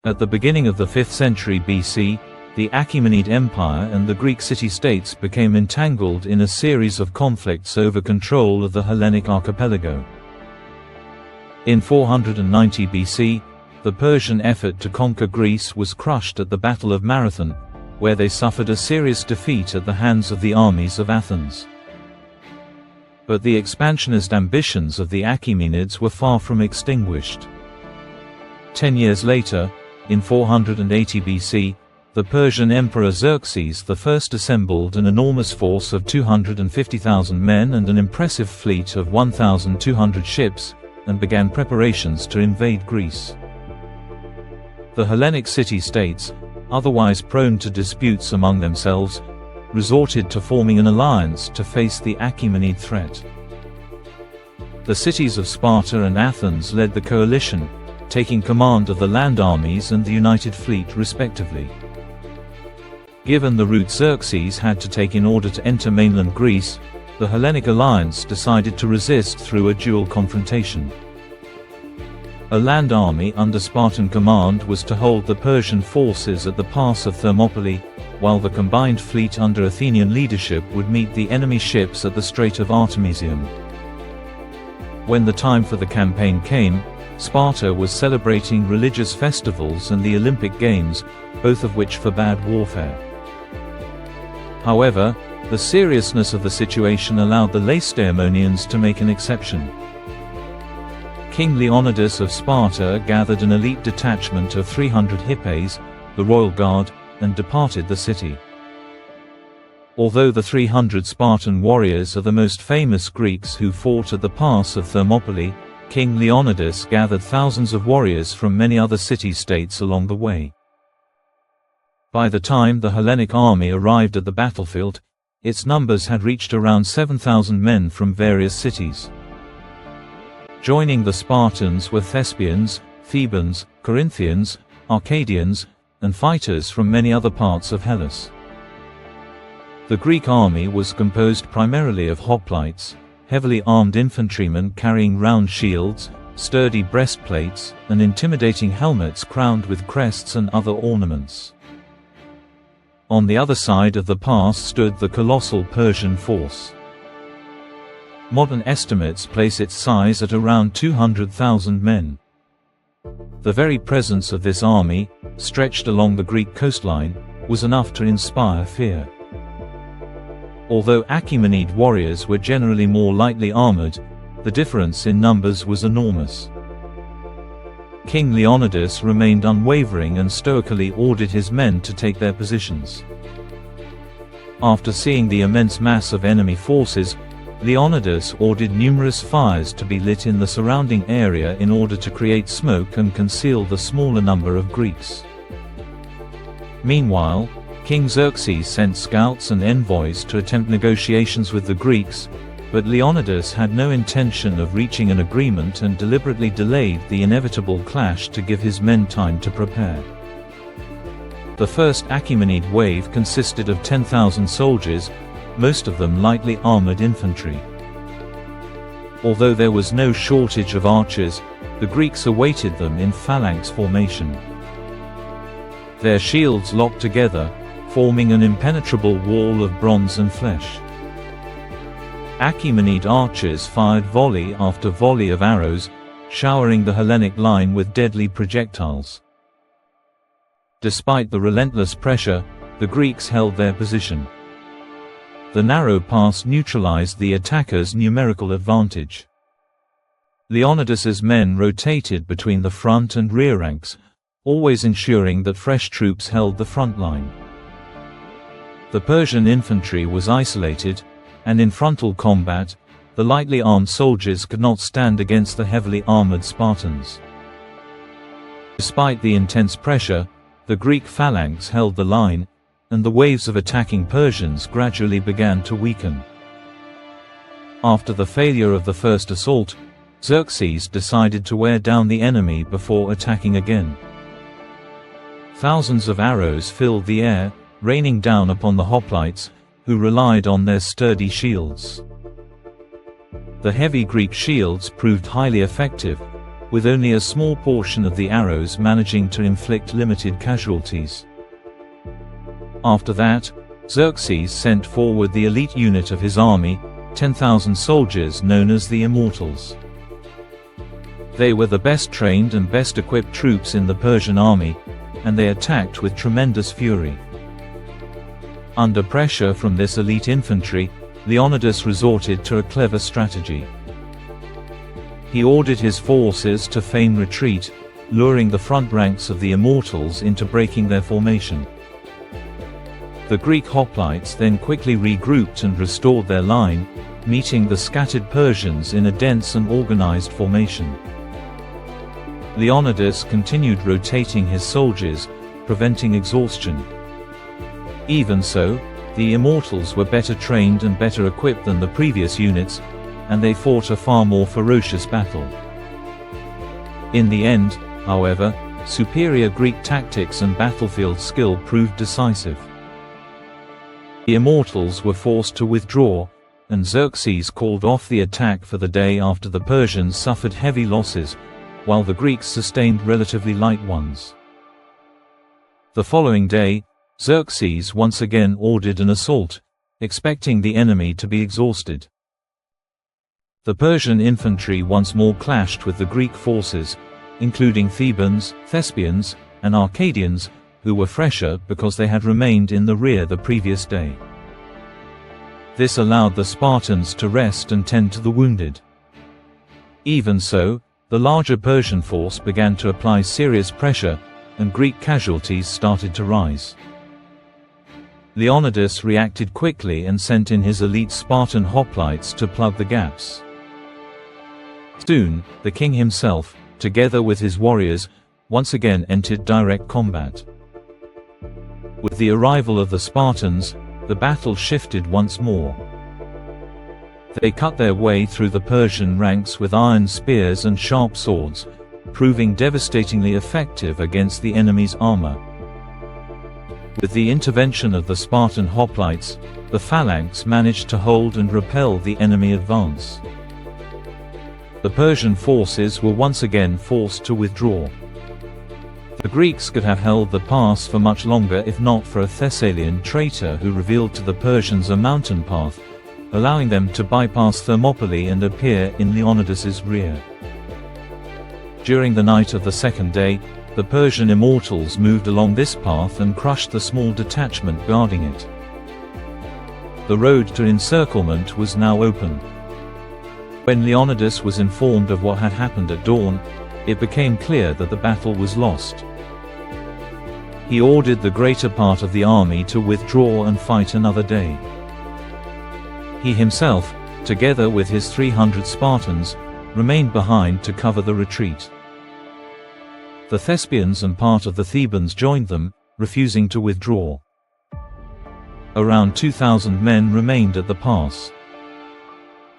At the beginning of the 5th century BC, the Achaemenid Empire and the Greek city-states became entangled in a series of conflicts over control of the Hellenic archipelago. In 490 BC, the Persian effort to conquer Greece was crushed at the Battle of Marathon, where they suffered a serious defeat at the hands of the armies of Athens. But the expansionist ambitions of the Achaemenids were far from extinguished. 10 years later, in 480 BC, the Persian Emperor Xerxes I assembled an enormous force of 250,000 men and an impressive fleet of 1,200 ships, and began preparations to invade Greece. The Hellenic city-states, otherwise prone to disputes among themselves, resorted to forming an alliance to face the Achaemenid threat. The cities of Sparta and Athens led the coalition, taking command of the land armies and the united fleet respectively. Given the route Xerxes had to take in order to enter mainland Greece, the Hellenic alliance decided to resist through a dual confrontation. A land army under Spartan command was to hold the Persian forces at the pass of Thermopylae, while the combined fleet under Athenian leadership would meet the enemy ships at the Strait of Artemisium. When the time for the campaign came, Sparta was celebrating religious festivals and the Olympic Games, both of which forbade warfare. However, the seriousness of the situation allowed the Lacedaemonians to make an exception. King Leonidas of Sparta gathered an elite detachment of 300 Hippes, the royal guard, and departed the city. Although the 300 Spartan warriors are the most famous Greeks who fought at the pass of Thermopylae, King Leonidas gathered thousands of warriors from many other city-states along the way. By the time the Hellenic army arrived at the battlefield, its numbers had reached around 7,000 men from various cities. Joining the Spartans were Thespians, Thebans, Corinthians, Arcadians, and fighters from many other parts of Hellas. The Greek army was composed primarily of hoplites, heavily armed infantrymen carrying round shields, sturdy breastplates, and intimidating helmets crowned with crests and other ornaments. On the other side of the pass stood the colossal Persian force. Modern estimates place its size at around 200,000 men. The very presence of this army, stretched along the Greek coastline, was enough to inspire fear. Although Achaemenid warriors were generally more lightly armored, the difference in numbers was enormous. King Leonidas remained unwavering and stoically ordered his men to take their positions. After seeing the immense mass of enemy forces, Leonidas ordered numerous fires to be lit in the surrounding area in order to create smoke and conceal the smaller number of Greeks. Meanwhile, King Xerxes sent scouts and envoys to attempt negotiations with the Greeks, but Leonidas had no intention of reaching an agreement and deliberately delayed the inevitable clash to give his men time to prepare. The first Achaemenid wave consisted of 10,000 soldiers, most of them lightly armored infantry. Although there was no shortage of archers, the Greeks awaited them in phalanx formation. Their shields locked together, forming an impenetrable wall of bronze and flesh. Achaemenid archers fired volley after volley of arrows, showering the Hellenic line with deadly projectiles. Despite the relentless pressure, the Greeks held their position. The narrow pass neutralized the attackers' numerical advantage. Leonidas's men rotated between the front and rear ranks, always ensuring that fresh troops held the front line. The Persian infantry was isolated, and in frontal combat, the lightly armed soldiers could not stand against the heavily armored Spartans. Despite the intense pressure, the Greek phalanx held the line, and the waves of attacking Persians gradually began to weaken. After the failure of the first assault, Xerxes decided to wear down the enemy before attacking again. Thousands of arrows filled the air, raining down upon the hoplites, who relied on their sturdy shields. The heavy Greek shields proved highly effective, with only a small portion of the arrows managing to inflict limited casualties. After that, Xerxes sent forward the elite unit of his army, 10,000 soldiers known as the Immortals. They were the best trained and best equipped troops in the Persian army, and they attacked with tremendous fury. Under pressure from this elite infantry, Leonidas resorted to a clever strategy. He ordered his forces to feign retreat, luring the front ranks of the Immortals into breaking their formation. The Greek hoplites then quickly regrouped and restored their line, meeting the scattered Persians in a dense and organized formation. Leonidas continued rotating his soldiers, preventing exhaustion. Even so, the Immortals were better trained and better equipped than the previous units, and they fought a far more ferocious battle. In the end, however, superior Greek tactics and battlefield skill proved decisive. The Immortals were forced to withdraw, and Xerxes called off the attack for the day after the Persians suffered heavy losses, while the Greeks sustained relatively light ones. The following day, Xerxes once again ordered an assault, expecting the enemy to be exhausted. The Persian infantry once more clashed with the Greek forces, including Thebans, Thespians, and Arcadians, who were fresher because they had remained in the rear the previous day. This allowed the Spartans to rest and tend to the wounded. Even so, the larger Persian force began to apply serious pressure, and Greek casualties started to rise. Leonidas reacted quickly and sent in his elite Spartan hoplites to plug the gaps. Soon, the king himself, together with his warriors, once again entered direct combat. With the arrival of the Spartans, the battle shifted once more. They cut their way through the Persian ranks with iron spears and sharp swords, proving devastatingly effective against the enemy's armor. With the intervention of the Spartan hoplites, the phalanx managed to hold and repel the enemy advance. The Persian forces were once again forced to withdraw. The Greeks could have held the pass for much longer if not for a Thessalian traitor who revealed to the Persians a mountain path, allowing them to bypass Thermopylae and appear in Leonidas's rear. During the night of the second day, the Persian Immortals moved along this path and crushed the small detachment guarding it. The road to encirclement was now open. When Leonidas was informed of what had happened at dawn, it became clear that the battle was lost. He ordered the greater part of the army to withdraw and fight another day. He himself, together with his 300 Spartans, remained behind to cover the retreat. The Thespians and part of the Thebans joined them, refusing to withdraw. Around 2,000 men remained at the pass.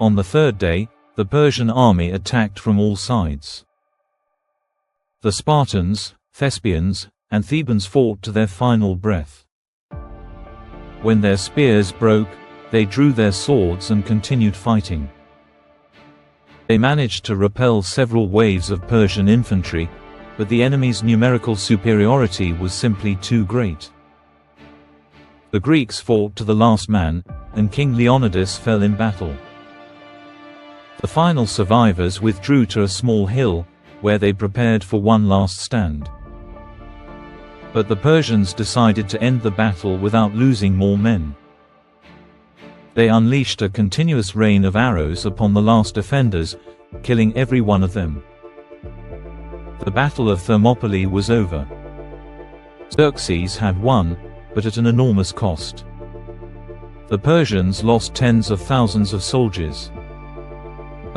On the third day, the Persian army attacked from all sides. The Spartans, Thespians, and Thebans fought to their final breath. When their spears broke, they drew their swords and continued fighting. They managed to repel several waves of Persian infantry, but the enemy's numerical superiority was simply too great. The Greeks fought to the last man, and King Leonidas fell in battle. The final survivors withdrew to a small hill, where they prepared for one last stand. But the Persians decided to end the battle without losing more men. They unleashed a continuous rain of arrows upon the last defenders, killing every one of them. The Battle of Thermopylae was over. Xerxes had won, but at an enormous cost. The Persians lost tens of thousands of soldiers.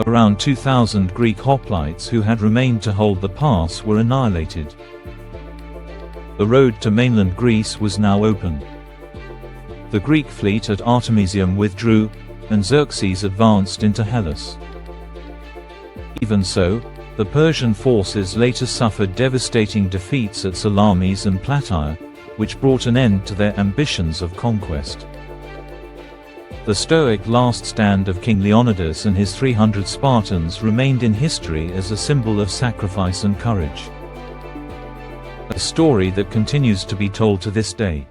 Around 2,000 Greek hoplites who had remained to hold the pass were annihilated. The road to mainland Greece was now open. The Greek fleet at Artemisium withdrew, and Xerxes advanced into Hellas. Even so, the Persian forces later suffered devastating defeats at Salamis and Plataea, which brought an end to their ambitions of conquest. The stoic last stand of King Leonidas and his 300 Spartans remained in history as a symbol of sacrifice and courage. A story that continues to be told to this day.